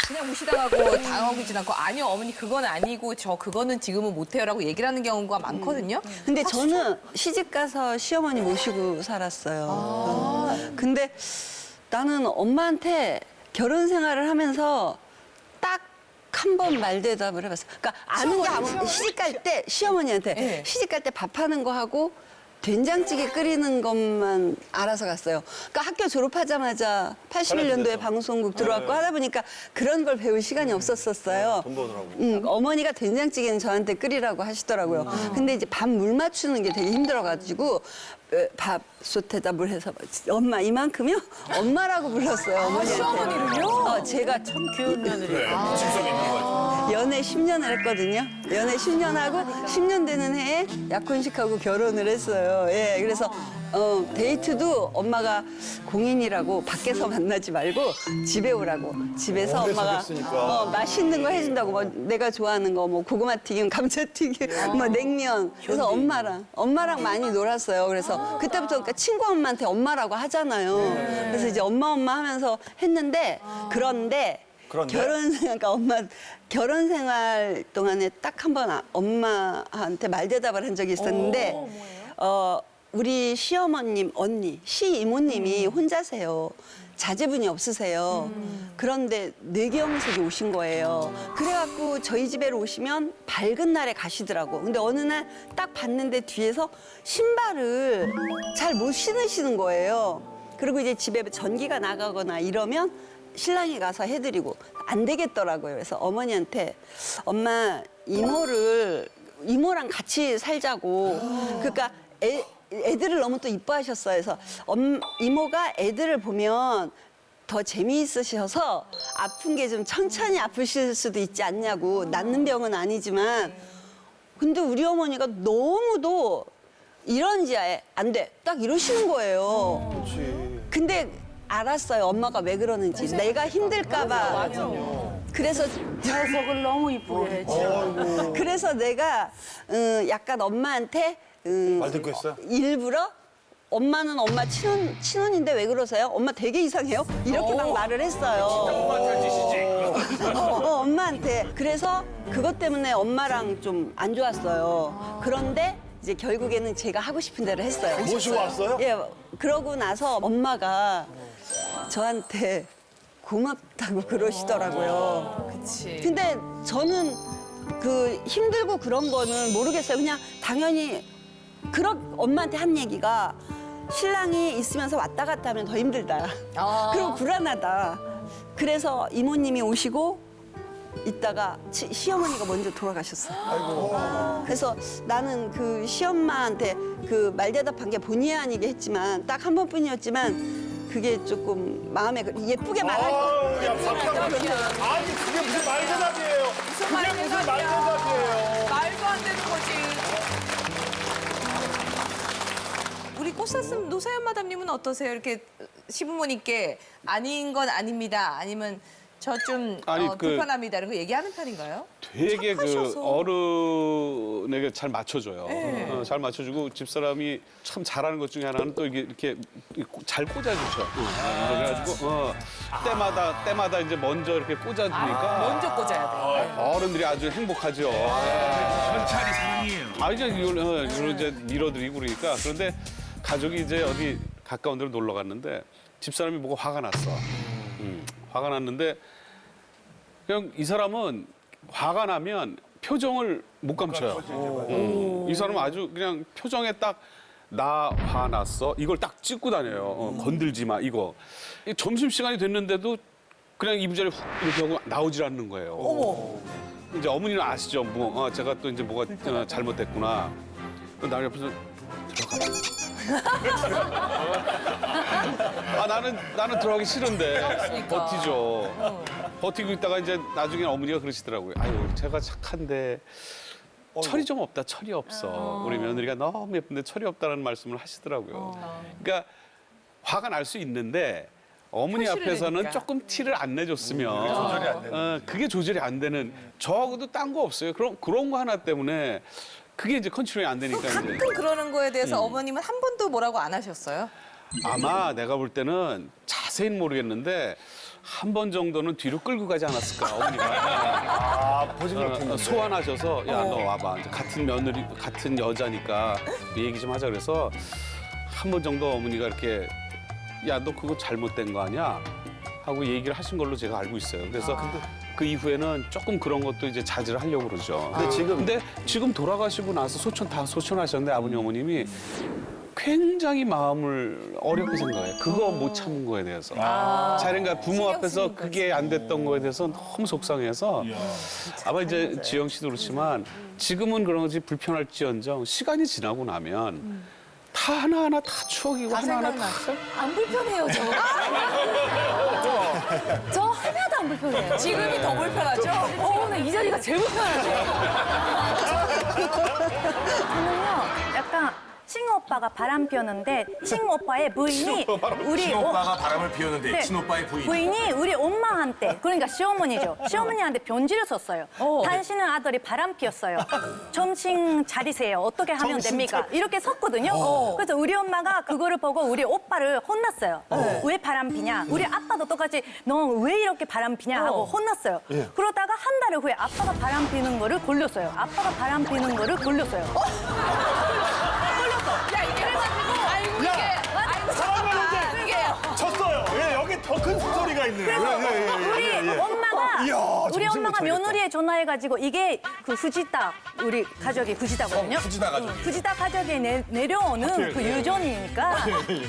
그냥 무시당하고 당하고 않고 아니요 어머니 그건 아니고 저 그거는 지금은 못해요라고 얘기를 하는 경우가 많거든요. 근데 저는 시집 가서 시어머니 모시고 살았어요. 근데 나는 엄마한테 결혼 생활을 하면서 딱 한 번 말대답을 해봤어요. 그러니까 아는 게 아무 시집 갈 때 시어머니한테 네. 시집 갈 때 밥하는 거 하고 된장찌개 끓이는 것만 알아서 갔어요. 그러니까 학교 졸업하자마자 81년도에 방송국 들어왔고 하다 보니까 그런 걸 배울 시간이 없었어요. 돈 버느라고. 어머니가 된장찌개는 저한테 끓이라고 하시더라고요. 근데 이제 밥 물 맞추는 게 되게 힘들어가지고 밥솥에다 물 해서 엄마 이만큼이요? 엄마라고 불렀어요. 어머니한테. 시어머니를요? 제가 참 귀여운 며느리. 직성 있는 거지. 연애 10년을 했거든요. 연애 10년 하고 10년 되는 해에 약혼식하고 결혼을 했어요. 예, 그래서 데이트도 엄마가 공인이라고 밖에서 만나지 말고 집에 오라고. 집에서 엄마가 맛있는 거 해준다고. 뭐 내가 좋아하는 거 뭐 고구마 튀김, 감자튀김, 뭐 냉면. 그래서 엄마랑 많이 놀았어요. 그래서 그때부터 그러니까 친구 엄마한테 엄마라고 하잖아요. 그래서 이제 엄마 하면서 했는데 그런데 결혼 생활, 그러니까 엄마 결혼 생활 동안에 딱 한 번 엄마한테 말대답을 한 적이 있었는데, 우리 시어머님 언니, 시이모님이 혼자세요. 자제분이 없으세요. 그런데 뇌경색이 오신 거예요. 그래갖고 저희 집에로 오시면 밝은 날에 가시더라고. 근데 어느 날 딱 봤는데 뒤에서 신발을 잘 못 신으시는 거예요. 그리고 이제 집에 전기가 나가거나 이러면 신랑이 가서 해드리고 안 되겠더라고요. 그래서 어머니한테 엄마 이모랑 같이 살자고. 그러니까 애들을 너무 또 이뻐하셨어요. 그래서 이모가 애들을 보면 더 재미있으셔서 아픈 게 좀 천천히 아프실 수도 있지 않냐고. 낫는 병은 아니지만. 근데 우리 어머니가 너무도 이런지야 안 돼. 딱 이러시는 거예요. 근데 알았어요. 엄마가 왜 그러는지. 내가 힘들까 봐. 그래서 녀석을 너무 이쁘게 했죠. 그래서 내가 약간 엄마한테 말 듣고 했어요? 일부러 엄마는 엄마 친언인데 왜 그러세요? 엄마 되게 이상해요? 이렇게 막 말을 했어요. 엄마한테. 그래서 그것 때문에 엄마랑 좀 안 좋았어요. 그런데 이제 결국에는 제가 하고 싶은 대로 했어요. 모시고 왔어요? 예, 그러고 나서 엄마가 저한테 고맙다고 그러시더라고요. 그치. 근데 저는 그 힘들고 그런 거는 모르겠어요. 그냥 당연히 엄마한테 한 얘기가 신랑이 있으면서 왔다 갔다 하면 더 힘들다. 그리고 불안하다. 그래서 이모님이 오시고 있다가 시어머니가 먼저 돌아가셨어요. 그래서 나는 그 시엄마한테 그 말대답한 게 본의 아니게 했지만 딱 한 번뿐이었지만 그게 조금 마음에 예쁘게 말할 거. 야, 아니, 그게 무슨 말대답이에요. 그게 무슨 말대답이에요. 말도 안 되는 거지. 우리 꽃사슴 노사연 마담님은 어떠세요? 이렇게 시부모님께 아닌 건 아닙니다. 아니면 저 좀 불편합니다. 이런 거 얘기하는 편인가요? 되게 그 착하셔서. 어른에게 잘 맞춰줘요. 잘 맞춰주고 집사람이 참 잘하는 것 중에 하나는 또 이렇게 잘 꽂아주셔. 그래가지고 때마다 이제 먼저 이렇게 꽂아주니까 먼저 꽂아야 돼. 어른들이 아주 행복하죠. 현찰이 사랑이에요. 이제 이걸 이제 밀어드리고 그러니까. 그런데 가족이 이제 어디 가까운 데로 놀러 갔는데 집사람이 보고 화가 났어. 화가 났는데 그냥 이 사람은 화가 나면 표정을 못 감춰요. 이 사람은 아주 그냥 표정에 딱 나 화났어 이걸 딱 찍고 다녀요. 건들지 마 이거. 점심시간이 됐는데도 그냥 이부자리 훅 이렇게 하고 나오질 않는 거예요. 어머. 이제 어머니는 아시죠. 제가 또 이제 뭐가 잘못됐구나. 나 옆에서 나는 들어가기 싫은데 버티죠. 버티고 있다가 이제 나중에 어머니가 그러시더라고요. 아유, 제가 착한데 철이 좀 없다. 철이 없어. 우리 며느리가 너무 예쁜데 철이 없다는 말씀을 하시더라고요. 그러니까 화가 날 수 있는데 어머니 표시를 앞에서는 내니까. 조금 티를 안 내줬으면 그게 조절이 안 되는 저하고도 딴 거 없어요. 그런 거 하나 때문에 그게 이제 컨트롤이 안 되니까 이제. 가끔 그러는 거에 대해서 어머님은 한 번도 뭐라고 안 하셨어요? 아마 내가 볼 때는 자세히는 모르겠는데 한 번 정도는 뒤로 끌고 가지 않았을까 어머니가. 아, 보증 소환하셔서 야 너 와봐. 이제 같은 며느리 같은 여자니까 얘기 좀 하자 그래서 한 번 정도 어머니가 이렇게 야 너 그거 잘못된 거 아니야? 하고 얘기를 하신 걸로 제가 알고 있어요. 그래서 그 이후에는 조금 그런 것도 이제 자제를 하려고 그러죠. 근데 지금 돌아가시고 나서 소천하셨는데 아버님 어머님이 굉장히 마음을 어렵게 생각해요. 그거 못 참은 거에 대해서. 자린가 부모 앞에서 그게 안 됐던 거에 대해서 너무 속상해서 아마 이제 지영 씨도 그렇지만 지금은 그런 것이 불편할지언정 시간이 지나고 나면 다 하나하나 다 추억이고 하나하나 다 안 불편해요, 저. 저 하나도 안 불편해요. 지금이 더 불편하죠? 나 이 자리가 제일 불편하죠. 저는요, 약간 친오빠가 바람 피웠는데 친오빠의 부인이 우리 친오빠가 바람을 피웠는데 네. 친오빠의 부인이 우리 엄마한테 그러니까 시어머니죠. 시어머니한테 편지를 썼어요. 당신은 아들이 바람 피웠어요. 정신 차리세요. 어떻게 하면 됩니까? 이렇게 썼거든요. 그래서 우리 엄마가 그거를 보고 우리 오빠를 혼났어요. 왜 바람 피냐? 우리 아빠도 똑같이 너 왜 이렇게 바람 피냐 하고 혼났어요. 그러다가 한 달 후에 아빠가 바람 피는 거를 골렸어요. 아빠가 바람 피는 거를 골렸어요. 야, 이게 해가지고. 아이고, 이게. 아이고, 잠깐만, 이게. 졌어요. 예, 여기 더 큰 스토리가 있네요. 우리 엄마가 이야, 우리 정신 못 엄마가 차리겠다. 며느리에 전화해가지고 이게 그 후지다 우리 가족이 후지다거든요. 후지다 가족이. 후지다 가족에 내려오는 그 유전이니까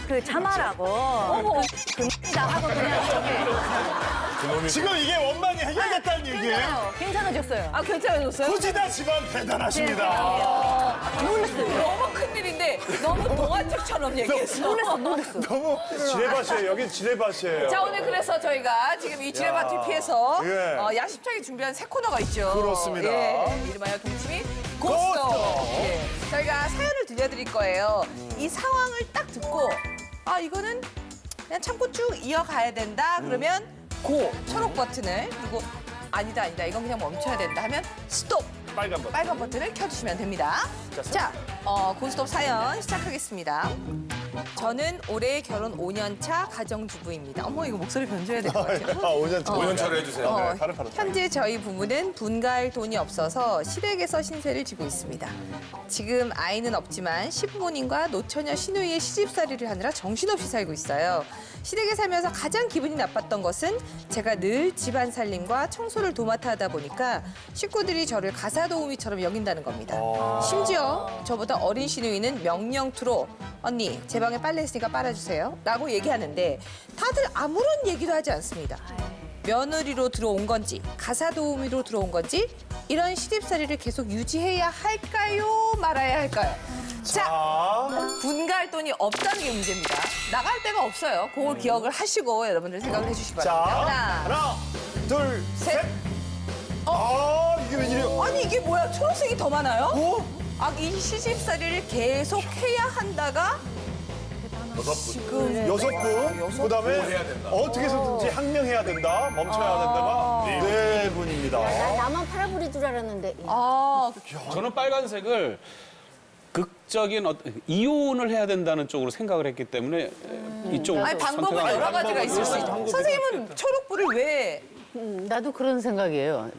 그 자마라고 그 하고 그냥 지금 이게 원만히 해결됐다는 얘기예요? 괜찮아졌어요. 아, 괜찮아졌어요? 후지다 집안 대단하십니다. 너무 큰일인데 너무 동화책처럼 얘기했어. 너무 지뢰밭이에요. 여기 지뢰밭이에요. 자, 오늘 그래서 저희가 지금 이 지뢰밭을 피해서 예. 야심차게 준비한 새 코너가 있죠. 그렇습니다. 예, 이름하여 동치미 고스톱. 예, 저희가 사연을 들려드릴 거예요. 이 상황을 딱 듣고 아, 이거는 그냥 참고 쭉 이어가야 된다. 그러면 고 초록 버튼을 누르고 아니다 이건 그냥 멈춰야 된다 하면 스톱 빨간 버튼을 켜주시면 됩니다. 자, 고스톱 사연 시작하겠습니다. 저는 올해 결혼 5년 차 가정주부입니다. 어머, 이거 목소리 변조해야 될 것 같아요. 5년 차로 해주세요. 현재 저희 부부는 분가할 돈이 없어서 시댁에서 신세를 지고 있습니다. 지금 아이는 없지만 시부모님과 노처녀 시누이의 시집살이를 하느라 정신없이 살고 있어요. 시댁에 살면서 가장 기분이 나빴던 것은 제가 늘 집안 살림과 청소를 도맡아 하다 보니까 식구들이 저를 가사도우미처럼 여긴다는 겁니다. 심지어 저보다 어린 시누이는 명령투로 언니 제 방에 빨래 있으니까 빨아주세요 라고 얘기하는데 다들 아무런 얘기도 하지 않습니다. 며느리로 들어온 건지 가사도우미로 들어온 건지 이런 시집살이를 계속 유지해야 할까요? 말아야 할까요? 자, 분가할 돈이 없다는 게 문제입니다. 나갈 데가 없어요. 그걸 기억을 하시고 여러분들 생각을 해주시기 바랍니다. 하나, 둘, 셋. 이게 웬일이에요? 아니 이게 뭐야? 초록색이 더 많아요? 아, 이 시집살이를 계속 해야 한다가 지금 6분. 그다음에 어떻게 해서든지 항명해야 된다. 멈춰야 된다가 4분입니다. 나만 팔아버릴 줄 알았는데. 저는 빨간색을 극적인 이혼을 해야 된다는 쪽으로 생각을 했기 때문에 이쪽으로 아니 방법은 선택을 여러 가지가 방법은 있을 수 있죠. 선생님은 초록불을 왜 나도 그런 생각이에요.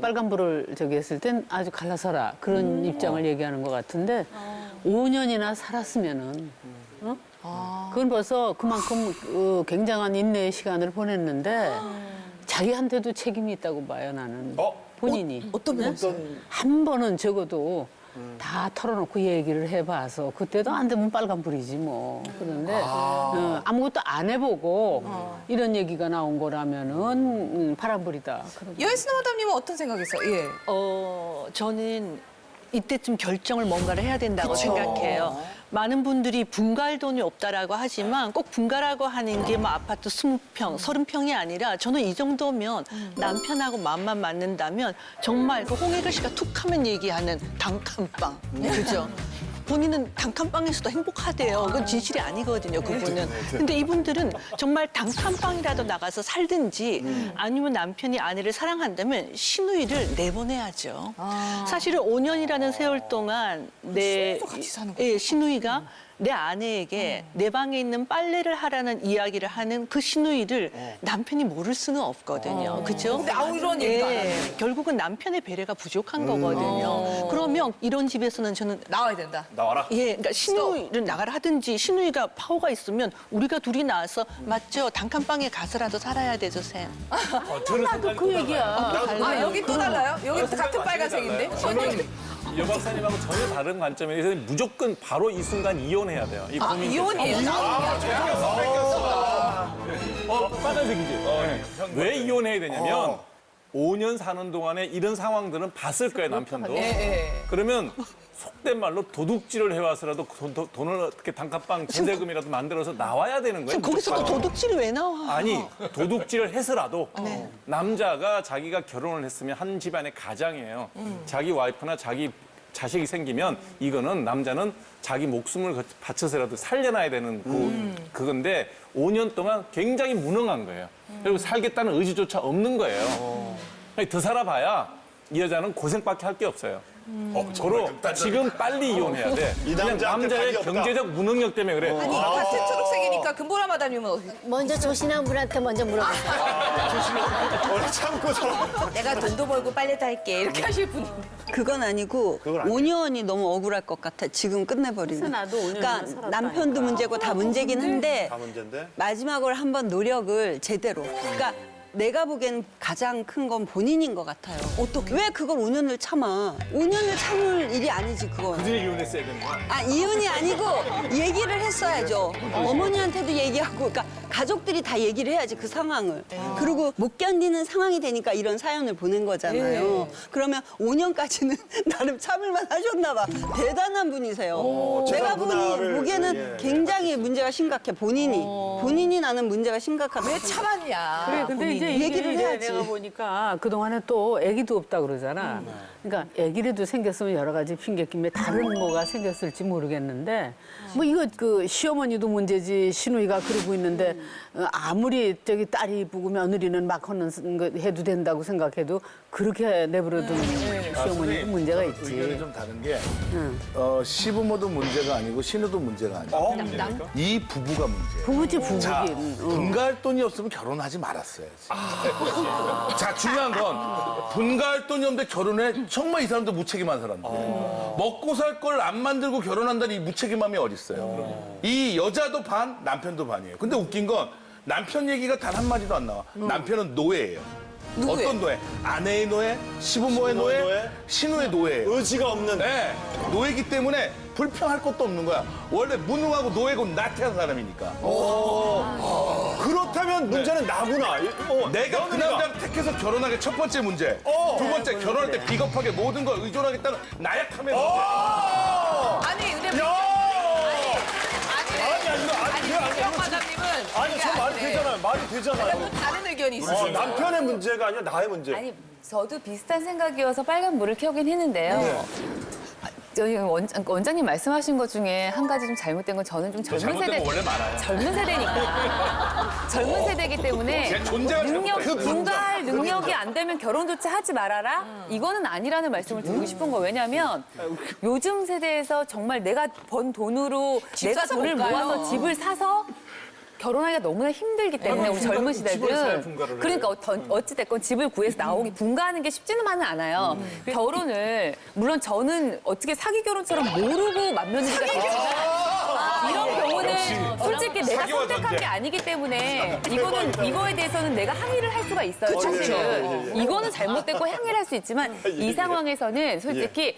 빨간불을 했을 땐 아주 갈라서라 그런 입장을 얘기하는 것 같은데 5년이나 살았으면은 그건 벌써 그만큼 굉장한 인내의 시간을 보냈는데 자기한테도 책임이 있다고 봐요, 나는. 본인이. 어떤 면에서? 한 번은 적어도 다 털어놓고 얘기를 해봐서 그때도 안 되면 빨간불이지 뭐. 그런데 아무것도 안 해보고 이런 얘기가 나온 거라면은 파란불이다. 여혜스나 마담님은 어떤 생각이세요? 예. 저는 이때쯤 결정을 뭔가를 해야 된다고 생각해요. 많은 분들이 분가할 돈이 없다라고 하지만 꼭 분가라고 하는 게 뭐 아파트 20평, 30평이 아니라 저는 이 정도면 남편하고 마음만 맞는다면 정말 그 홍혜교 씨가 툭 하면 얘기하는 단칸방. 그죠? 본인은 단칸방에서도 행복하대요. 그건 진실이 아니거든요, 그분은. 근데 이분들은 정말 단칸방이라도 나가서 살든지 아니면 남편이 아내를 사랑한다면 시누이를 내보내야죠. 사실은 5년이라는 세월 동안 내 시누이가 내 아내에게 내 방에 있는 빨래를 하라는 이야기를 하는 그 시누이를 남편이 모를 수는 없거든요. 그렇죠? 근데 아무 이런 얘기도 안 하네. 결국은 남편의 배려가 부족한 거거든요. 그러면 이런 집에서는 저는 나와야 된다. 나와라. 예, 그러니까 시누이를 나가라 하든지 시누이가 파워가 있으면 우리가 둘이 나와서 맞죠? 단칸방에 가서라도 살아야 되죠, 쌤. 나도 그 얘기야. 아, 여기 또 달라요? 여기 같은 빨간색인데? 여 박사님하고 전혀 다른 관점에서 무조건 바로 이 순간 이혼해야 돼요. 이 고민. 이혼이에요. 빨간색이지. 왜 이혼해야 되냐면 5년 사는 동안에 이런 상황들은 봤을 거예요, 남편도. 그러면 속된 말로 도둑질을 해와서라도 돈을 어떻게 단칸방 전세금이라도 만들어서 나와야 되는 거예요. 그럼 거기서 또 도둑질이 왜 나와? 아니, 도둑질을 해서라도 남자가 자기가 결혼을 했으면 한 집안의 가장이에요. 자기 와이프나 자기 자식이 생기면 이거는 남자는 자기 목숨을 바쳐서라도 살려놔야 되는 그건데 5년 동안 굉장히 무능한 거예요. 그리고 살겠다는 의지조차 없는 거예요. 더 살아봐야 이 여자는 고생밖에 할 게 없어요. 서로 지금 빨리 이혼해야 돼. 이 그냥 남자한테 남자의 답이 없다. 경제적 무능력 때문에 그래. 아니, 같은 초록색이니까 금보라 마담님은 어떻게? 먼저 조신한 분한테 먼저 물어봤어요. 원래 참고 살아. 내가 돈도 벌고 빨래도 할게. 이렇게 하실 분. 그건 아니고 그건 아니에요. 5년이 너무 억울할 것 같아. 지금 끝내버리면. 그래서 나도 5년 그러니까 살았다니까. 남편도 문제고 다 문제긴 한데 다 문제인데. 마지막으로 한번 노력을 제대로. 그러니까 내가 보기엔 가장 큰 건 본인인 것 같아요. 어떻게? 왜 그걸 5년을 참아? 5년을 참을 일이 아니지 그건. 그들이 이혼했어야 되는 거야. 아 이혼이 아니고 얘기를 했어야죠. 어머니한테도 얘기하고, 그러니까 가족들이 다 얘기를 해야지 그 상황을. 그리고 못 견디는 상황이 되니까 이런 사연을 보낸 거잖아요. 그러면 5년까지는 나름 참을만 하셨나 봐. 대단한 분이세요. 내가 문화를, 보기에는 굉장히 문제가 심각해. 본인이 나는 문제가 심각하다. 왜 참았냐? 그래, 근데 이제 얘기를 이게 해야지. 내가 보니까 그동안에 또 아기도 없다 그러잖아. 그러니까 아기라도 생겼으면 여러 가지 핑계김에 다른 뭐가 생겼을지 모르겠는데 뭐 이거 그 시어머니도 문제지 시누이가 그러고 있는데 아무리 저기 딸이 이쁘고 며느리는 막 하는 거 해도 된다고 생각해도 그렇게 내버려두는 시어머니도 문제가 의견이 있지. 좀 다른 게 시부모도 문제가 아니고 신우도 문제가 아니고 이 부부가 문제예요. 부부지 자, 부부긴. 분가할 돈이 없으면 결혼하지 말았어야지. 자, 중요한 건 분가할 돈이 없는데 결혼해 정말 이 사람도 무책임한 사람들. 먹고 살 걸 안 만들고 결혼한다는 이 무책임함이 어딨어요. 이 여자도 반, 남편도 반이에요. 근데 웃긴 건 남편 얘기가 단 한마디도 안 나와. 남편은 노예예요. 누구예요? 어떤 노예? 아내의 노예, 시부모의 노예, 노예? 신우의 노예예요. 의지가 없는. 네, 노예기 때문에 불평할 것도 없는 거야. 원래 무능하고 노예고 나태한 사람이니까. 그렇다면 문제는 나구나. 내가 그 남자를 택해서 결혼하게 첫 번째 문제. 두 번째, 결혼할 때 비겁하게 모든 걸 의존하겠다는 나약함의 문제. 아니, 근데 아니, 마담님은 아니, 저 말이 되잖아요. 말이 되잖아요. 다른 의견이 있으시죠? 남편의 문제가 아니라 나의 문제. 아니, 저도 비슷한 생각이어서 빨간 불을 켜긴 했는데요. 저희 원장님 말씀하신 것 중에 한 가지 좀 잘못된 건 저는 좀 젊은 잘못된 세대 거 원래 많아요. 젊은 세대니까 젊은 세대이기 때문에 제 존재가 능력 잘못된 분가할 능력이 안 되면 결혼조차 하지 말아라. 이거는 아니라는 말씀을 드리고 싶은 거. 왜냐하면 요즘 세대에서 정말 내가 번 돈으로 내가 사서 돈을 못 가요. 모아서 집을 사서 결혼하기가 너무나 힘들기 때문에 우리 젊은 집을 사야 시대들은 분가를 그러니까 어찌됐건 집을 구해서 나오기 분가하는 게 쉽지만은 않아요. 결혼을 물론 저는 어떻게 사기 결혼처럼 모르고 맏며느리가 되지만 이런 경우는 솔직히 내가 사기와 선택한 전쟁. 게 아니기 때문에 이거에 대해서는 내가 항의를 할 수가 있어요. 사실은 이거는 잘못됐고 항의를 할 수 있지만 이 상황에서는 솔직히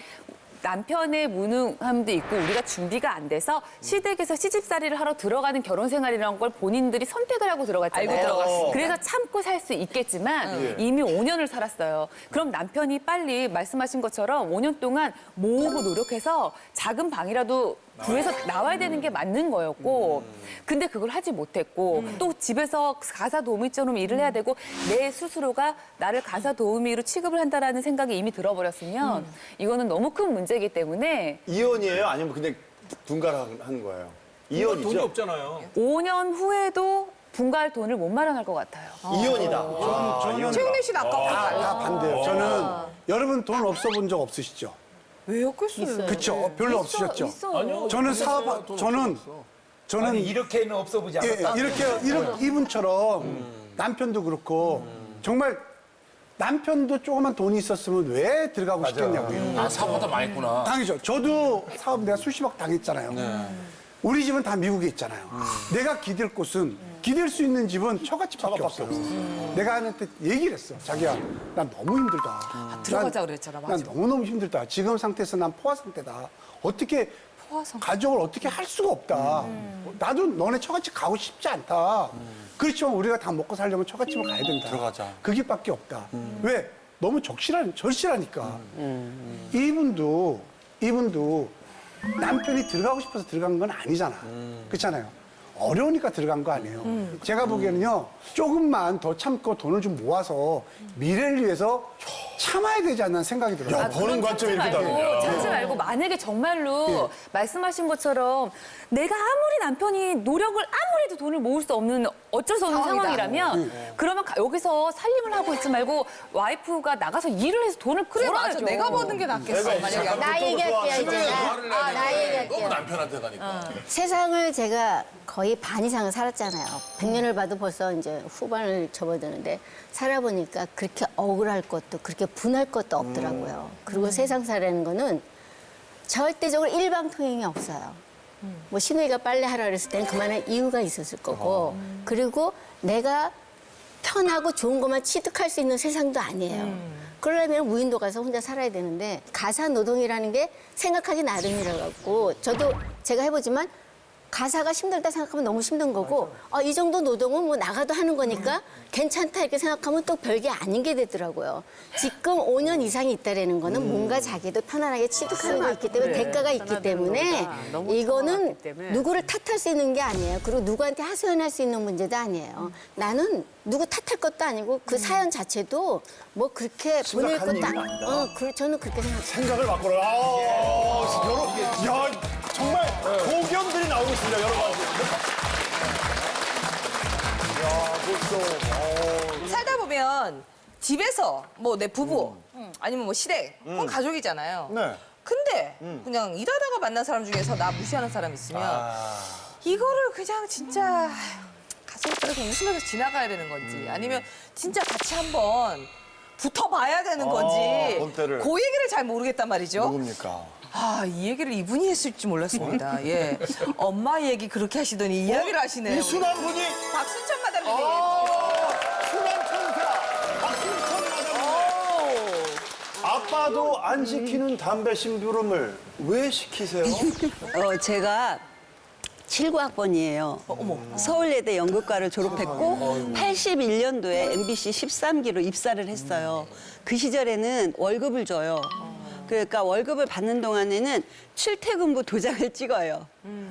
남편의 무능함도 있고 우리가 준비가 안 돼서 시댁에서 시집살이를 하러 들어가는 결혼 생활이라는 걸 본인들이 선택을 하고 들어갔잖아요. 알고 들어갔으니까. 그래서 참고 살 수 있겠지만 이미 5년을 살았어요. 그럼 남편이 빨리 말씀하신 것처럼 5년 동안 모으고 노력해서 작은 방이라도 구해서 나와야 되는 게 맞는 거였고 근데 그걸 하지 못했고 또 집에서 가사 도우미처럼 일을 해야 되고 내 스스로가 나를 가사 도우미로 취급을 한다라는 생각이 이미 들어버렸으면 이거는 너무 큰 문제이기 때문에 이혼이에요? 아니면 그냥 분가를 한 거예요? 이혼이죠? 돈이 없잖아요. 5년 후에도 분가할 돈을 못 마련할 것 같아요. 이혼이다. 최영민 씨는 아까 다 반대요. 저는 여러분 돈 없어 본 적 없으시죠? 왜였겠어요? 그렇죠. 별로 없으셨죠. 저는 저는 이렇게는 없어 보지 예, 않았다. 이렇게 이분처럼 남편도 그렇고 정말 남편도 조그만 돈이 있었으면 왜 들어가고 싶겠냐고요. 아, 사업하다 망했구나. 당이죠. 저도 사업 내가 수십억 당했잖아요. 우리 집은 다 미국에 있잖아요. 내가 기댈 곳은 기댈 수 있는 집은 처갓집밖에 없어. 내가 아내한테 얘기를 했어. 자기야, 난 너무 힘들다. 들어가자 그랬잖아. 난 맞아. 너무너무 힘들다. 지금 상태에서 난 포화 상태다. 어떻게 가족을 어떻게 할 수가 없다. 나도 너네 처갓집 가고 싶지 않다. 그렇지만 우리가 다 먹고 살려면 처갓집을 가야 된다. 들어가자. 그 길밖에 없다. 왜? 너무 절실하니까. 이분도 남편이 들어가고 싶어서 들어간 건 아니잖아. 그렇잖아요. 어려우니까 들어간 거 아니에요. 제가 보기에는요, 조금만 더 참고 돈을 좀 모아서 미래를 위해서 참아야 되지 않나 생각이 들어요. 야, 버는 관점이 이렇게 다르냐. 참지 말고 만약에 정말로 말씀하신 것처럼 내가 아무리 남편이 노력을 아무리 해도 돈을 모을 수 없는 어쩔 수 없는 상황이라면 그러면 여기서 살림을 하고 있지 말고 와이프가 나가서 일을 해서 돈을 그래 맞아. 벌어야죠. 내가 버는 게 낫겠어. 만약에 나 얘기할게요, 이제. 나 너무 얘기할게요. 남편한테 가니까. 세상을 제가 거의 반 이상을 살았잖아요. 100년을 봐도 벌써 이제 후반을 접어드는데 살아보니까 그렇게 억울할 것도 그렇게 분할 것도 없더라고요. 그리고 세상살이라는 거는 절대적으로 일방통행이 없어요. 뭐 신우이가 빨래하라 그랬을 때는 그만한 이유가 있었을 거고 그리고 내가 편하고 좋은 것만 취득할 수 있는 세상도 아니에요. 그러려면 무인도 가서 혼자 살아야 되는데 가사 노동이라는 게 생각하기 나름이라 갖고 저도 제가 해보지만 가사가 힘들다 생각하면 너무 힘든 거고 이 정도 노동은 뭐 나가도 하는 거니까 괜찮다 이렇게 생각하면 또 별게 아닌 게 되더라고요. 지금 5년 이상이 있다라는 거는 뭔가 자기도 편안하게 취득하는 거 있기 때문에 대가가 있기 때문에 이거는 누구를 탓할 수 있는 게 아니에요. 그리고 누구한테 하소연할 수 있는 문제도 아니에요. 나는 누구 탓할 것도 아니고 그 사연 자체도 뭐 그렇게 보낼 것도 아니고 저는 그렇게 생각해요. 생각을 바꿔라. 야, 정말 고견들이 나오고 있습니다, 여러 가지. 살다 보면 집에서 뭐 내 부부 아니면 뭐 시댁 그건 가족이잖아요. 네. 근데 그냥 일하다가 만난 사람 중에서 나 무시하는 사람 있으면 이거를 그냥 진짜 가슴 찌르고 웃으면서 지나가야 되는 건지 아니면 진짜 같이 한번 붙어봐야 되는 건지 본때를. 그 얘기를 잘 모르겠단 말이죠. 누굽니까? 이 얘기를 이분이 했을 줄 몰랐습니다. 예. 엄마 얘기 그렇게 하시더니 이 이야기를 하시네요. 이 순한 분이 박순천 마담님 얘기. 순한 천사 박순천 마담님. 아빠도 안 시키는 담배 심부름을 왜 시키세요? 제가 79학번이에요. 서울예대 연극과를 졸업했고 81년도에 MBC 13기로 입사를 했어요. 그 시절에는 월급을 줘요. 그러니까 월급을 받는 동안에는 출퇴근부 도장을 찍어요.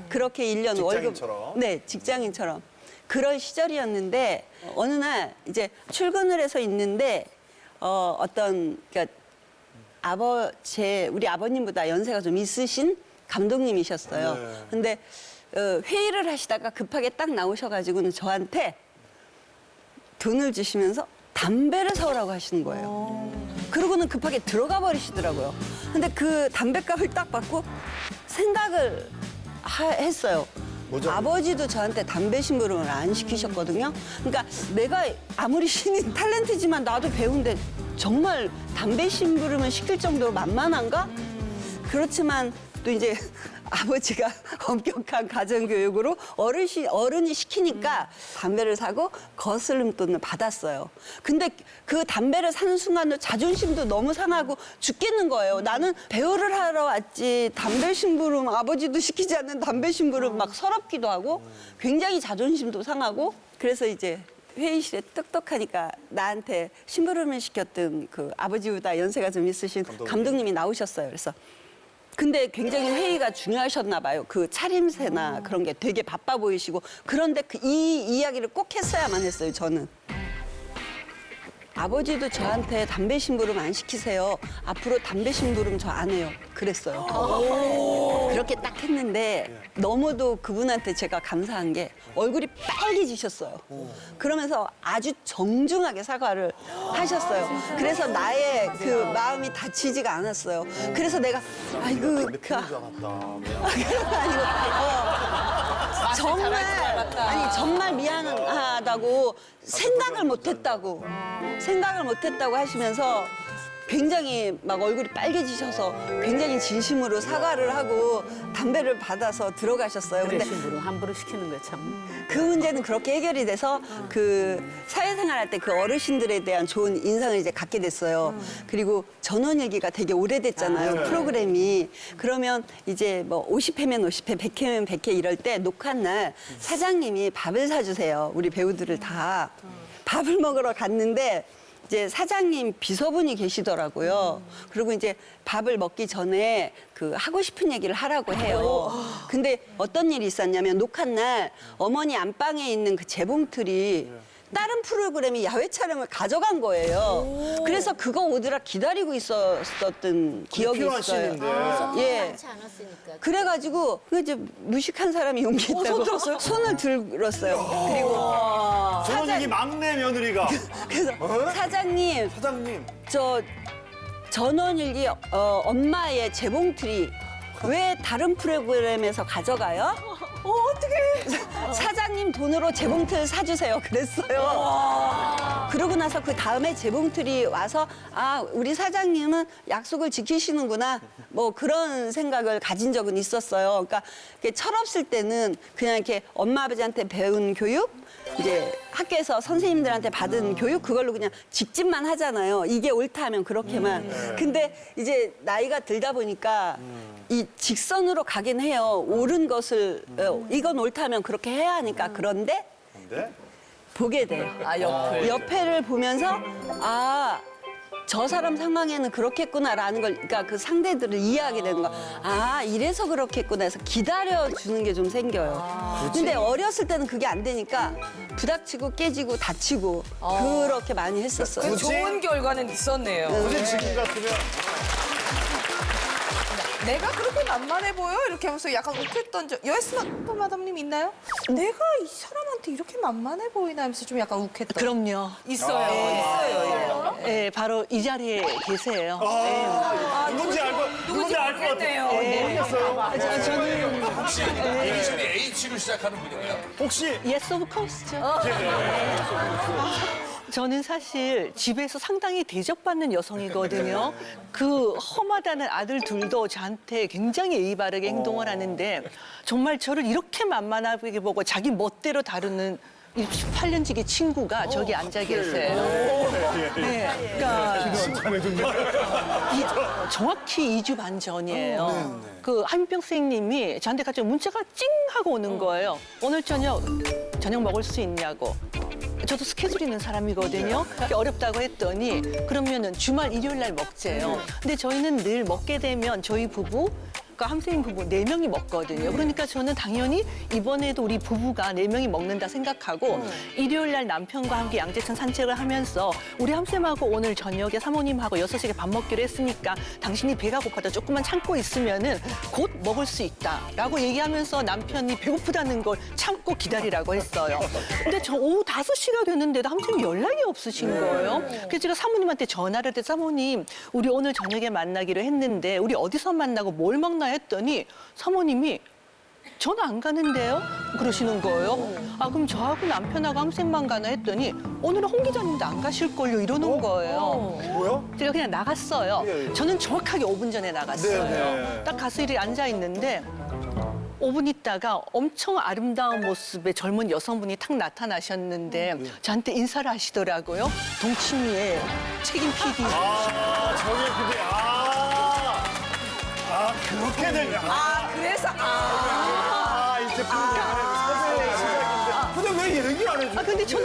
그렇게 1년 직장인처럼. 월급. 네, 직장인처럼. 그런 시절이었는데 어느 날 이제 출근을 해서 있는데 그러니까 우리 아버님보다 연세가 좀 있으신 감독님이셨어요. 네. 근데 회의를 하시다가 급하게 딱 나오셔가지고는 저한테 돈을 주시면서 담배를 사오라고 하시는 거예요. 그러고는 급하게 들어가 버리시더라고요. 근데 그 담배값을 딱 받고 생각을 했어요. 뭐죠? 아버지도 저한테 담배 심부름을 안 시키셨거든요. 그러니까 내가 아무리 신인 탤런트지만 나도 배운데 정말 담배 심부름을 시킬 정도로 만만한가? 그렇지만 또 이제 아버지가 엄격한 가정교육으로 어른이 시키니까 담배를 사고 거스름돈을 받았어요. 근데 그 담배를 사는 순간도 자존심도 너무 상하고 죽겠는 거예요. 나는 배우를 하러 왔지 담배 심부름 아버지도 시키지 않는 담배 심부름 막 서럽기도 하고 굉장히 자존심도 상하고 그래서 이제 회의실에 똑똑하니까 나한테 심부름을 시켰던 그 아버지보다 연세가 좀 있으신 감독님이 나오셨어요. 그래서 근데 굉장히 회의가 중요하셨나 봐요. 그 차림새나 그런 게 되게 바빠 보이시고 그런데 이 이야기를 꼭 했어야만 했어요. 저는. 아버지도 저한테 담배 심부름 안 시키세요. 앞으로 담배 심부름 저 안 해요. 그랬어요. 그렇게 딱 했는데 너무도 그분한테 제가 감사한 게 얼굴이 빨개지셨어요. 그러면서 아주 정중하게 사과를 하셨어요. 그래서 나의 그 마음이 다치지가 않았어요. 그래서 내가 아이고 정말 미안하다고 생각을 못했다고 하시면서 굉장히 막 얼굴이 빨개지셔서 굉장히 진심으로 사과를 하고 담배를 받아서 들어가셨어요. 근데 함부로 시키는 거 참. 그 문제는 그렇게 해결이 돼서 그 사회생활 할 때 그 어르신들에 대한 좋은 인상을 이제 갖게 됐어요. 그리고 전원일기가 되게 오래됐잖아요. 프로그램이. 그러면 이제 뭐 50회면 50회, 100회면 100회 이럴 때 녹화 날 사장님이 밥을 사주세요. 우리 배우들을 다. 밥을 먹으러 갔는데 이제 사장님 비서분이 계시더라고요. 그리고 이제 밥을 먹기 전에 그 하고 싶은 얘기를 하라고 해요. 근데 어떤 일이 있었냐면 녹화 날 어머니 안방에 있는 그 재봉틀이 다른 프로그램이 야외 촬영을 가져간 거예요. 그래서 그거 오더라 기다리고 있었던 기억이 있어요. 예. 많지 않았으니까. 그래가지고 그 이제 무식한 사람이 용기 있다고 손을 들었어요. 그리고 전원일기 막내 며느리가. 그래서 사장님 저 전원일기 엄마의 재봉틀이 왜 다른 프로그램에서 가져가요? 어떻게? 사장님 돈으로 재봉틀 사주세요. 그랬어요. 그러고 나서 그 다음에 재봉틀이 와서 아 우리 사장님은 약속을 지키시는구나 뭐 그런 생각을 가진 적은 있었어요. 그러니까 철없을 때는 그냥 이렇게 엄마 아버지한테 배운 교육 이제 학교에서 선생님들한테 받은 교육 그걸로 그냥 직진만 하잖아요. 이게 옳다 하면 그렇게만. 근데 이제 나이가 들다 보니까 이 직선으로 가긴 해요. 옳은 것을 이건 옳다 하면 그렇게 해야 하니까. 그런데 보게 돼요. 옆에를 보면서 아 저 사람 상황에는 그렇겠구나라는 걸, 그러니까 그 상대들을 이해하게 되는 거. 아, 이래서 그렇겠구나 해서 기다려주는 게 좀 생겨요. 근데 어렸을 때는 그게 안 되니까 부닥치고 깨지고 다치고 그렇게 많이 했었어요. 그 좋은 결과는 있었네요. 굳이 지금 같으면 내가 그렇게 만만해 보여? 이렇게 하면서 약간 욱했던 적. 여에스마 마담님 있나요? 내가 이 사람한테 이렇게 만만해 보이나 하면서 좀 약간 욱했던. 그럼요. 있어요. 있어요. 예, 바로 이 자리에 계세요. 누군지 알 것 같아요. 모르겠어요. 저는 혹시 이니셜이 H로 시작하는 분이에요? 혹시 Yes, of course죠. 저는 사실 집에서 상당히 대접받는 여성이거든요. 그 험하다는 아들 둘도 저한테 굉장히 예의 바르게 행동을 하는데 정말 저를 이렇게 만만하게 보고 자기 멋대로 다루는 이 18년 지기 친구가 저기 앉아 계세요. 네, 그러니까 정확히 2주 반 전이에요. 그 한민병 선생님이 저한테 갑자기 문자가 찡 하고 오는 거예요. 오늘 저녁 먹을 수 있냐고. 저도 스케줄 있는 사람이거든요. 어렵다고 했더니 그러면은 주말 일요일 날 먹재요. 근데 저희는 늘 먹게 되면 저희 부부 그러니까 함생님 부부 4명이 먹거든요. 그러니까 저는 당연히 이번에도 우리 부부가 4명이 먹는다 생각하고 일요일 날 남편과 함께 양재천 산책을 하면서 우리 함쌤하고 오늘 저녁에 사모님하고 6시에 밥 먹기로 했으니까 당신이 배가 고파도 조금만 참고 있으면은 곧 먹을 수 있다라고 얘기하면서 남편이 배고프다는 걸 참고 기다리라고 했어요. 근데 저 오후 5시가 됐는데도 함쌤이 연락이 없으신 거예요. 그래서 제가 사모님한테 전화를 해서 사모님 우리 오늘 저녁에 만나기로 했는데 우리 어디서 만나고 뭘 먹나 했더니 사모님이 전화 안 가는데요? 그러시는 거예요. 아 그럼 저하고 남편하고 함생만 가나 했더니 오늘은 홍 기자님도 안 가실걸요 이러는 거예요. 뭐요? 제가 그냥 나갔어요. 저는 정확하게 5분 전에 나갔어요. 딱 가서 이렇게 앉아 있는데 5분 있다가 엄청 아름다운 모습의 젊은 여성분이 탁 나타나셨는데 저한테 인사를 하시더라고요. 동치미의 책임 PD. 저게 근데 그렇게 되냐. 그래서 이제 프로그램의 시작인데. 근데 왜 얘기 안 해줘? 근데 저는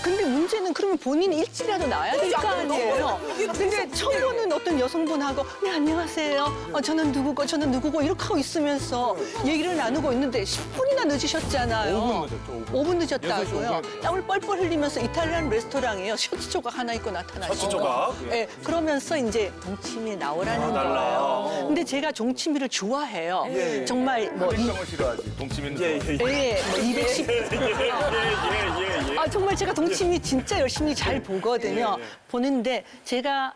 근데 문제는 그러면 본인이 일찍이라도 나와야 될 거 아니에요. 근데 처음에는 어떤 여성분하고 네 안녕하세요. 저는 누구고 이렇게 하고 있으면서 얘기를 나누고 있는데 10분이나 늦으셨잖아요. 5분 늦었죠, 5분 늦었다고요. 땀을 뻘뻘 흘리면서 이탈리안 레스토랑이에요. 셔츠 조각 하나 입고 나타나시고. 셔츠 조각? 네, 그러면서 이제 동치미 나오라는 거예요. 근데 제가 동치미를 좋아해요. 정말 뭐 병을 싫어하지. 동치미는 뭐 210. 아, 정말 제가 동치미 진짜 열심히 잘 보거든요. 보는데 제가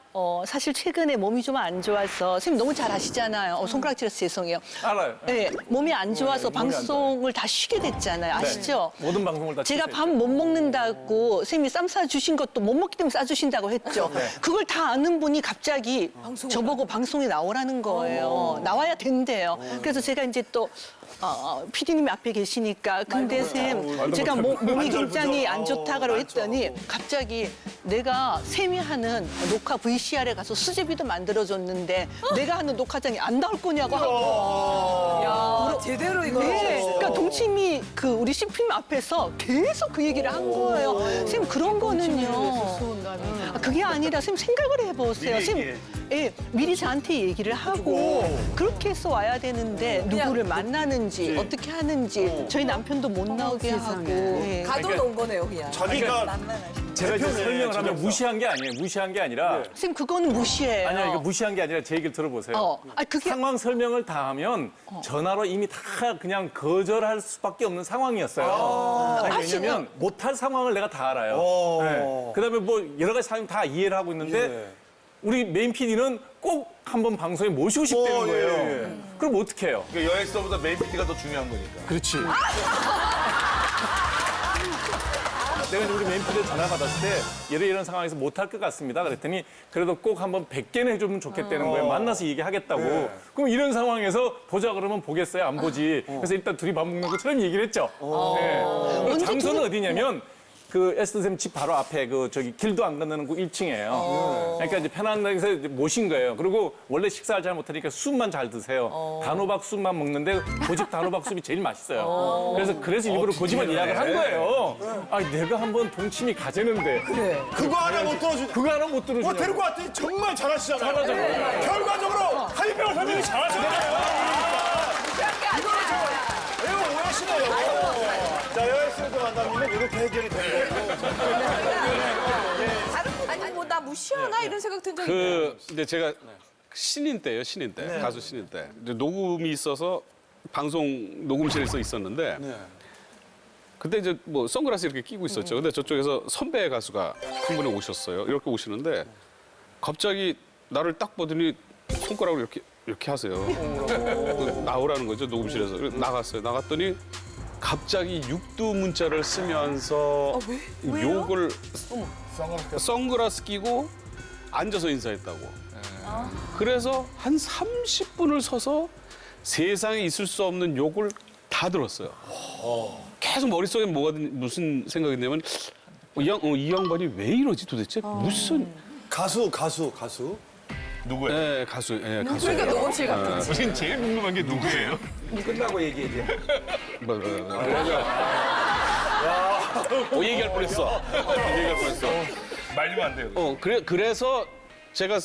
사실 최근에 몸이 좀 안 좋아서 선생님 너무 잘 아시잖아요. 손가락질해서 죄송해요. 알아요. 네, 몸이 안 좋아서 방송을 다 쉬게 됐잖아요. 아시죠? 모든 방송을 다 제가 취소했죠. 밥 못 먹는다고 선생님이 쌈 싸주신 것도 못 먹기 때문에 싸주신다고 했죠. 그걸 다 아는 분이 갑자기 저보고 방송에 나오라는 거예요. 나와야 된대요. 그래서 제가 이제 또 PD님이 앞에 계시니까 근데 쌤 제가 몸이 굉장히 안 좋다고 했더니 갑자기 내가 쌤이 하는 녹화 VCR에 가서 수제비도 만들어줬는데 내가 하는 녹화장이 안 나올 거냐고 하고 야, 제대로 이거. 네, 그러니까 동치미 그 우리 CPM 앞에서 계속 그 얘기를 한 거예요. 쌤 그런 거는요. 그게 아니라 쌤 생각을 해보세요. 쌤 미리 저한테 얘기를 하고 그렇게 해서 와야 되는데 누구를 만나는지 어떻게 하는지 저희 남편도 못 나오게 하고 가둬놓은 거네요, 그냥. 자기가 제가 이제 설명을 하면 무시한 게 아니에요. 무시한 게 아니라 쌤 그거는 무시해요. 아니요, 이거 무시한 게 아니라 제 얘기를 들어보세요. 그게 상황 설명을 다 하면 전화로 이미 다 그냥 거절할 수밖에 없는 상황이었어요. 아니, 왜냐면 못할 상황을 내가 다 알아요. 네. 그다음에 뭐 여러 가지 상황 다 이해를 하고 있는데 우리 메인 PD는 꼭 한번 방송에 모시고 싶다는 거예요. 그럼 어떻게 해요? 그러니까 여행사보다 메인 PD가 더 중요한 거니까. 그렇지. 내가 이제 우리 메인 PD에 전화 받았을 때 이런 상황에서 못할 것 같습니다. 그랬더니 그래도 꼭 한번 100개는 해주면 좋겠다는 거예요. 만나서 얘기하겠다고. 그럼 이런 상황에서 보자 그러면 보겠어요? 안 보지. 그래서 일단 둘이 밥 먹는 것처럼 얘기를 했죠. 네. 그리고 장소는 어디냐면 그 에스더 쌤 집 바로 앞에 그 저기 길도 안 건너는 그 1층이에요. 그러니까 이제 편한 데서 이제 모신 거예요. 그리고 원래 식사를 잘 못하니까 숲만 잘 드세요. 단호박 숲만 먹는데 고집 단호박 숲이 제일 맛있어요. 그래서 일부러 고집을 예약을 한 거예요. 아, 내가 한번 동치미 가재는데. 그거 하나 못 들어주고. 그거 하나 못 들어주고. 데리고 왔더니 정말 잘하시잖아요. 잘하잖아요. 결과적으로 한입병을 설명이 잘하시잖아요. 이거를 왜 오해하시네요. 자, 여행스레도 만남이면 이렇게 해결이 되는 거예요. 다른 분 아니 뭐 나 무시하나 이런 생각 든 적이 있나요? 근데 제가 신인 때예요, 신인 때. 가수 신인 때. 이제 녹음이 있어서 방송 녹음실에서 있었는데 그때 이제 뭐 선글라스 이렇게 끼고 있었죠. 근데 저쪽에서 선배 가수가 한 분이 오셨어요. 이렇게 오시는데 갑자기 나를 딱 보더니 손가락으로 이렇게 하세요. 나오라는 거죠, 녹음실에서. 그래서 나갔어요. 나갔더니 갑자기 육두 문자를 쓰면서 욕을 선글라스 끼고 앉아서 인사했다고. 그래서 한 30분을 서서 세상에 있을 수 없는 욕을 다 들었어요. 계속 머릿속에 무슨 생각이 있냐면 이 양반이 왜 이러지 도대체? 무슨 가수. 누구예요? 네, 가수. 네, 가수. 그러니까 녹음실 같은. 우린 제일 궁금한 게 누구예요? 끝나고 얘기해. 얘기할 뻔했어. 말리면 안 돼요. 그래서 제가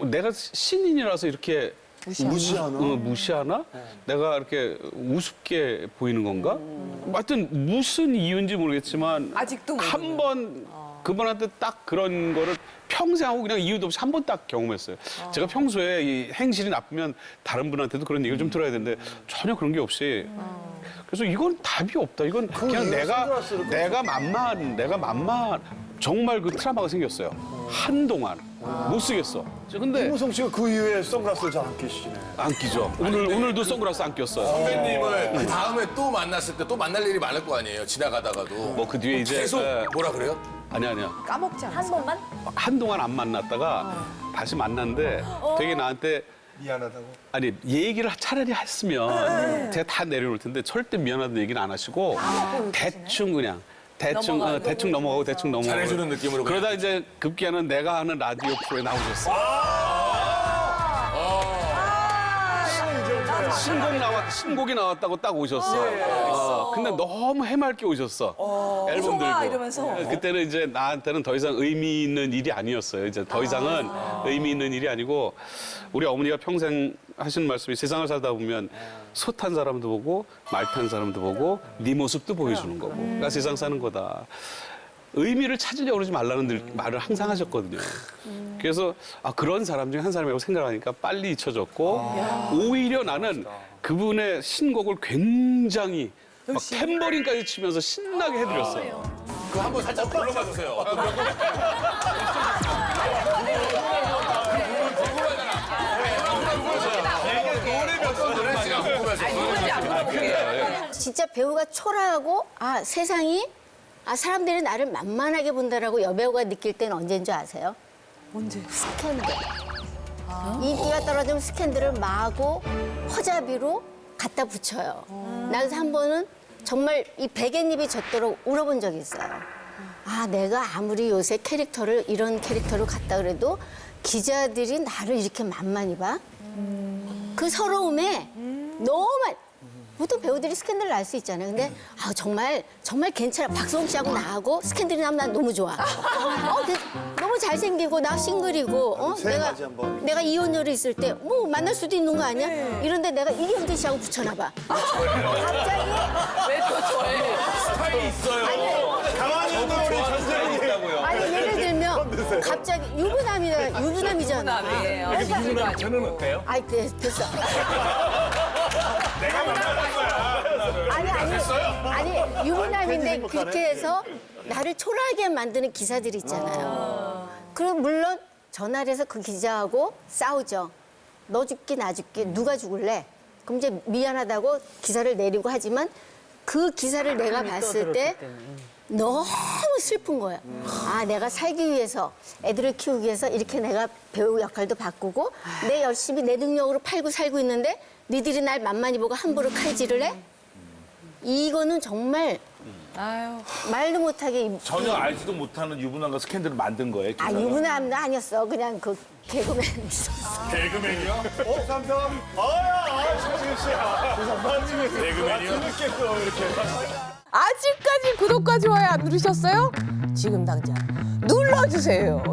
내가 신인이라서 이렇게 무시하나? 내가 이렇게 우습게 보이는 건가? 하여튼 무슨 이유인지 모르겠지만 아직도 한 번 그분한테 딱 그런 거를 평생 하고 그냥 이유도 없이 한 번 딱 경험했어요. 제가 평소에 이 행실이 나쁘면 다른 분한테도 그런 얘기를 좀 들어야 되는데 전혀 그런 게 없이 그래서 이건 답이 없다. 이건 그냥 내가 만만 정말 그 트라우마가 생겼어요. 한동안 못 쓰겠어. 근데 김무성 씨가 그 이후에 선글라스를 잘 안 끼시네. 안 끼죠. 오늘도 선글라스 안 꼈어요. 선배님을 그 다음에 또 만났을 때 또 만날 일이 많을 거 아니에요. 지나가다가도. 뭐 그 뒤에 이제 계속 뭐라 그래요? 아니야. 까먹지 않았어. 한 번만? 한동안 안 만났다가 다시 만났는데 되게 나한테 미안하다고. 아니 얘기를 차라리 했으면 제가 다 내려놓을 텐데 절대 미안하다는 얘기는 안 하시고 대충 그냥 대충 넘어가고 대충 넘어가고 잘해주는 느낌으로 그냥. 그러다 이제 급기야는 내가 하는 라디오 프로에 나오셨어요. 신곡이 나왔다고 딱 오셨어. 근데 너무 해맑게 오셨어. 앨범 들고. 이러면서. 그때는 이제 나한테는 더 이상 의미 있는 일이 아니었어요. 이제 더 이상은 의미 있는 일이 아니고 우리 어머니가 평생 하신 말씀이 세상을 살다 보면 소 탄 사람도 보고 말 탄 사람도 보고 네 모습도 보여주는 거고. 그러니까 세상 사는 거다. 의미를 찾으려고 그러지 말라는 말을 항상 하셨거든요. 그래서 그런 사람 중에 한 사람이라고 생각하니까 빨리 잊혀졌고 오히려 나는 그분의 신곡을 굉장히 막 탬버린까지 치면서 신나게 해드렸어요. 그거 한번 살짝 불러봐 주세요. 진짜 배우가 초라하고 세상이 사람들이 나를 만만하게 본다라고 여배우가 느낄 때는 언제인 줄 아세요? 언제? 스캔들. 인기가 떨어지면 스캔들을 마구 허자비로 갖다 붙여요. 나 그래서 한 번은 정말 이 베갯잎이 젖도록 울어본 적이 있어요. 내가 아무리 요새 이런 캐릭터를 갖다 그래도 기자들이 나를 이렇게 만만히 봐? 그 서러움에 너무 보통 배우들이 스캔들을 알 수 있잖아요. 근데 정말 괜찮아. 박수홍 씨하고 나하고 스캔들이 나면 난 너무 좋아. 너무 잘생기고 나 싱글이고 내가 이혼녀로 있을 때 뭐 만날 수도 있는 거 아니야? 이런데 내가 이경재 씨하고 붙여놔봐. 갑자기 왜 또 저예요? 스타일이 있어요. 가만히 있는 우리 전재현이 있다고요. 예를 들면 갑자기 유부남이잖아. 유부남이에요. 그러니까 저는 어때요? 됐어. 내가 만나는 거야. 아니 유부남인데 그렇게 해서 나를 초라하게 만드는 기사들이 있잖아요. 그럼 물론 전화를 해서 그 기자하고 싸우죠. 너 죽기 나 죽기 누가 죽을래? 그럼 이제 미안하다고 기사를 내리고 하지만 그 기사를 내가 봤을 때 너무 슬픈 거야. 내가 살기 위해서 애들을 키우기 위해서 이렇게 내가 배우 역할도 바꾸고 내 열심히 내 능력으로 팔고 살고 있는데 니들이 날 만만히 보고 함부로 칼질을 해? 이거는 정말 말도 못하게 전혀 알지도 못하는 유부남과 스캔들을 만든 거예요. 기사가. 유부남도 아니었어. 그냥 그 개그맨 있었어. 개그맨이요? 감사합니다. 신지은 씨. 개그맨이요? 이렇게 또 이렇게. 아직까지 구독과 좋아요 안 누르셨어요? 지금 당장 눌러주세요.